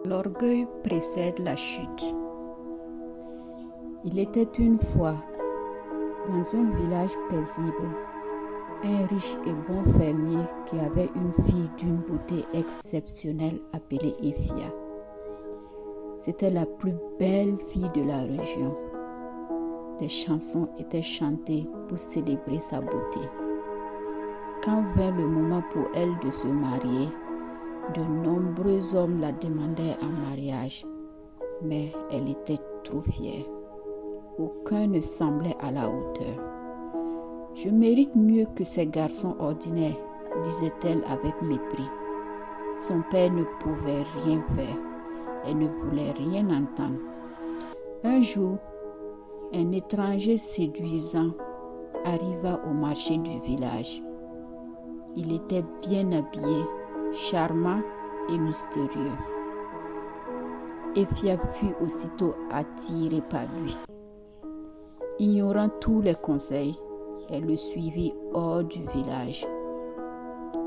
L'orgueil précède la chute. Il était une fois, dans un village paisible, un riche et bon fermier qui avait une fille d'une beauté exceptionnelle appelée Ephia. C'était la plus belle fille de la région. Des chansons étaient chantées pour célébrer sa beauté. Quand vint le moment pour elle de se marier, de nombreux hommes la demandaient en mariage, mais elle était trop fière. Aucun ne semblait à la hauteur. « Je mérite mieux que ces garçons ordinaires, disait-elle avec mépris. Son père ne pouvait rien faire. Elle ne voulait rien entendre. Un jour, un étranger séduisant arriva au marché du village. Il était bien habillé, charmant et mystérieux. Ephia fut aussitôt attirée par lui. Ignorant tous les conseils, elle le suivit hors du village.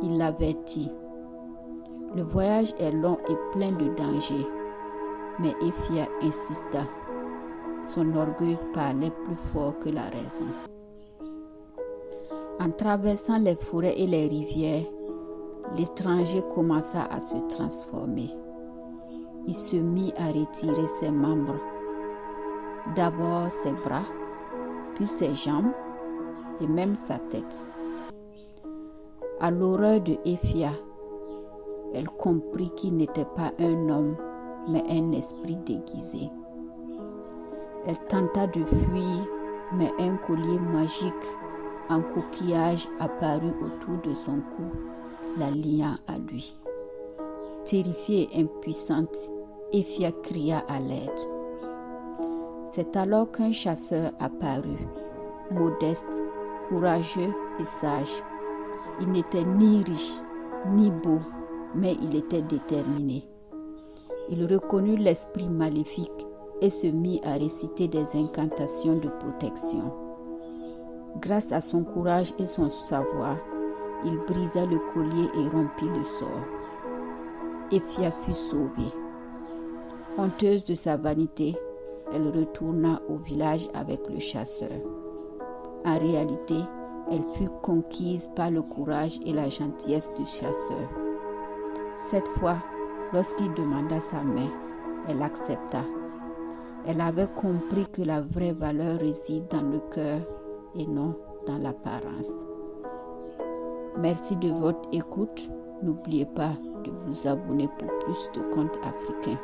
Il l'avertit. Le voyage est long et plein de dangers, mais Ephia insista. Son orgueil parlait plus fort que la raison. En traversant les forêts et les rivières, l'étranger commença à se transformer. Il se mit à retirer ses membres, d'abord ses bras, puis ses jambes et même sa tête. À l'horreur de Ephia, elle comprit qu'il n'était pas un homme, mais un esprit déguisé. Elle tenta de fuir, mais un collier magique en coquillage apparut autour de son cou, la liant à lui. Terrifiée et impuissante, Ephia cria à l'aide. C'est alors qu'un chasseur apparut, modeste, courageux et sage. Il n'était ni riche, ni beau, mais il était déterminé. Il reconnut l'esprit maléfique et se mit à réciter des incantations de protection. Grâce à son courage et son savoir, il brisa le collier et rompit le sort. Ephia fut sauvée. Honteuse de sa vanité, elle retourna au village avec le chasseur. En réalité, elle fut conquise par le courage et la gentillesse du chasseur. Cette fois, lorsqu'il demanda sa main, elle accepta. Elle avait compris que la vraie valeur réside dans le cœur et non dans l'apparence. Merci de votre écoute. N'oubliez pas de vous abonner pour plus de contes africains.